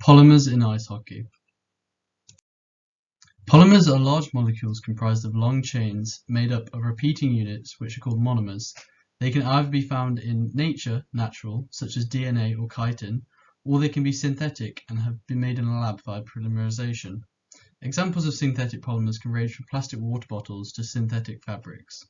Polymers in ice hockey. Polymers are large molecules comprised of long chains made up of repeating units which are called monomers. They can either be found in nature, natural, such as DNA or chitin, or they can be synthetic and have been made in a lab via polymerization. Examples of synthetic polymers can range from plastic water bottles to synthetic fabrics.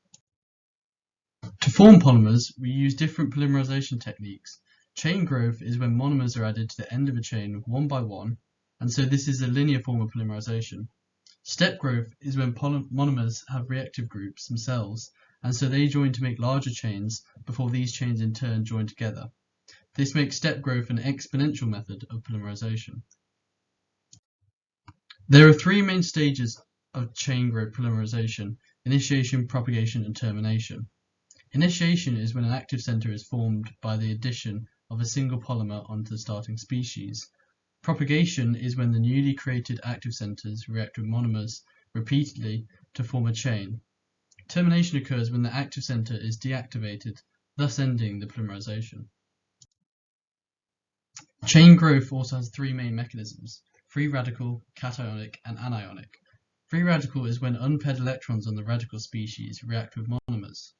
To form polymers, we use different polymerization techniques. Chain growth is when monomers are added to the end of a chain one by one, and so this is a linear form of polymerization. Step growth is when monomers have reactive groups themselves, and so they join to make larger chains before these chains in turn join together. This makes step growth an exponential method of polymerization. There are three main stages of chain growth polymerization: initiation, propagation, and termination. Initiation is when an active center is formed by the addition of a single polymer onto the starting species. Propagation is when the newly created active centers react with monomers repeatedly to form a chain. Termination occurs when the active center is deactivated, thus ending the polymerization. Chain growth also has three main mechanisms: free radical, cationic, and anionic. Free radical is when unpaired electrons on the radical species react with monomers.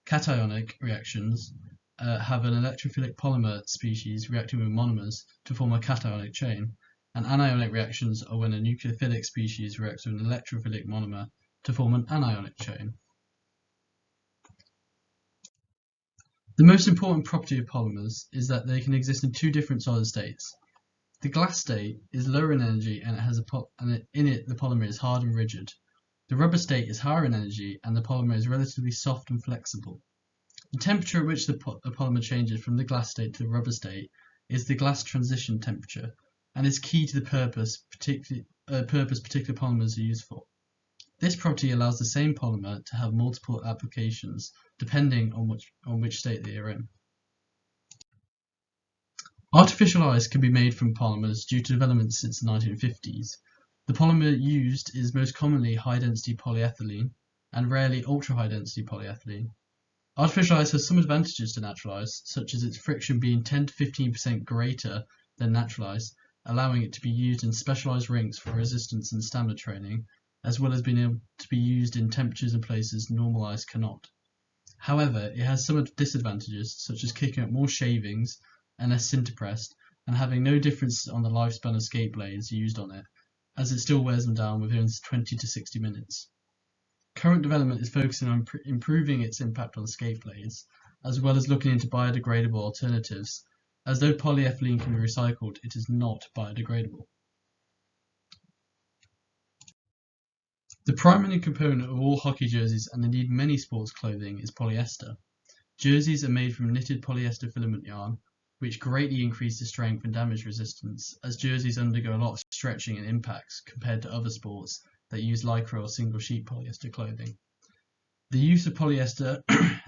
Cationic reactions have an electrophilic polymer species reacting with monomers to form a cationic chain, and anionic reactions are when a nucleophilic species reacts with an electrophilic monomer to form an anionic chain. The most important property of polymers is that they can exist in two different solid states. The glass state is lower in energy and in it the polymer is hard and rigid. The rubber state is higher in energy and the polymer is relatively soft and flexible. The temperature at which the polymer changes from the glass state to the rubber state is the glass transition temperature and is key to the purpose particular polymers are used for. This property allows the same polymer to have multiple applications depending on which state they are in. Artificial ice can be made from polymers due to developments since the 1950s. The polymer used is most commonly high-density polyethylene and rarely ultra-high-density polyethylene. Artificial ice has some advantages to natural ice, such as its friction being 10 to 15% greater than natural ice, allowing it to be used in specialized rinks for resistance and stamina training, as well as being able to be used in temperatures and places normal ice cannot. However, it has some disadvantages, such as kicking up more shavings and less sinter-pressed, and having no difference on the lifespan of skate blades used on it, as it still wears them down within 20 to 60 minutes. Current development is focusing on improving its impact on skate blades, as well as looking into biodegradable alternatives, as though polyethylene can be recycled, it is not biodegradable. The primary component of all hockey jerseys and indeed many sports clothing is polyester. Jerseys are made from knitted polyester filament yarn, which greatly increases strength and damage resistance, as jerseys undergo a lot of stretching and impacts compared to other sports that use lycra or single sheet polyester clothing. The use of polyester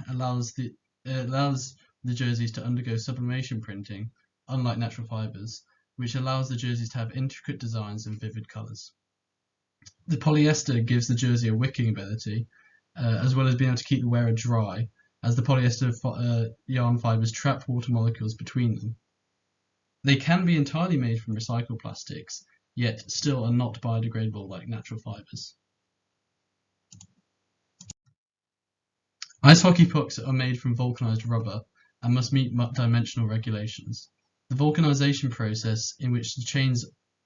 allows the jerseys to undergo sublimation printing, unlike natural fibers, which allows the jerseys to have intricate designs and vivid colours. The polyester gives the jersey a wicking ability, as well as being able to keep the wearer dry, as the polyester yarn fibers trap water molecules between them. They can be entirely made from recycled plastics, yet still are not biodegradable like natural fibers. Ice hockey pucks are made from vulcanized rubber and must meet dimensional regulations. The vulcanization process, in which the chains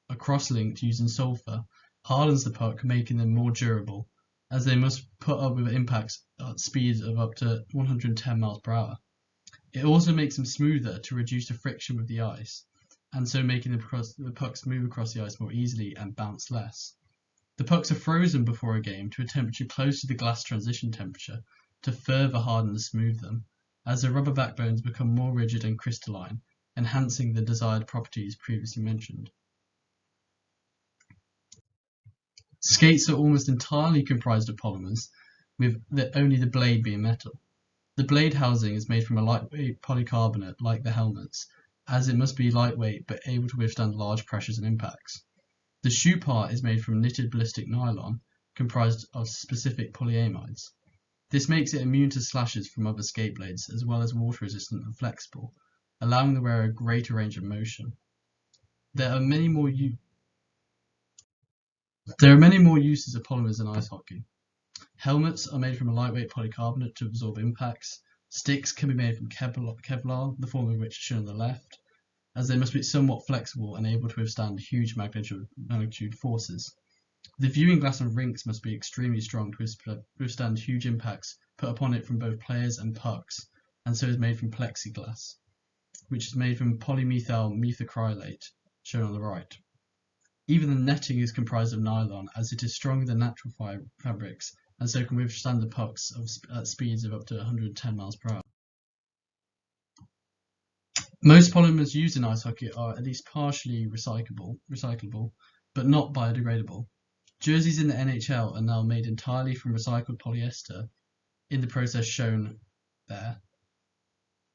are cross-linked using sulfur, hardens the puck, making them more durable, as they must put up with impacts at speeds of up to 110 miles per hour. It also makes them smoother to reduce the friction with the ice, and so making the pucks move across the ice more easily and bounce less. The pucks are frozen before a game to a temperature close to the glass transition temperature to further harden and smooth them, as the rubber backbones become more rigid and crystalline, enhancing the desired properties previously mentioned. Skates are almost entirely comprised of polymers, with only the blade being metal. The blade housing is made from a lightweight polycarbonate like the helmets, as it must be lightweight but able to withstand large pressures and impacts. The shoe part is made from knitted ballistic nylon, comprised of specific polyamides. This makes it immune to slashes from other skate blades, as well as water resistant and flexible, allowing the wearer a greater range of motion. There are many more uses of polymers in ice hockey. Helmets are made from a lightweight polycarbonate to absorb impacts. Sticks can be made from Kevlar, the form of which is shown on the left, as they must be somewhat flexible and able to withstand huge magnitude forces. The viewing glass on rinks must be extremely strong to withstand huge impacts put upon it from both players and pucks, and so is made from plexiglass, which is made from polymethyl methacrylate, shown on the right. Even the netting is comprised of nylon, as it is stronger than natural fabrics, and so can withstand the pucks at speeds of up to 110 miles per hour. Most polymers used in ice hockey are at least partially recyclable, but not biodegradable. Jerseys in the NHL are now made entirely from recycled polyester in the process shown there.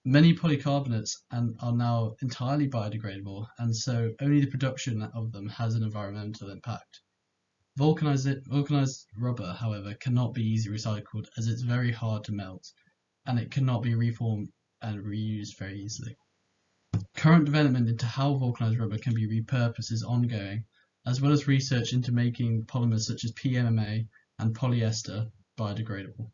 Many polycarbonates are now entirely biodegradable, and so only the production of them has an environmental impact. Vulcanized rubber, however, cannot be easily recycled as it's very hard to melt, and it cannot be reformed and reused very easily. Current development into how vulcanized rubber can be repurposed is ongoing, as well as research into making polymers such as PMMA and polyester biodegradable.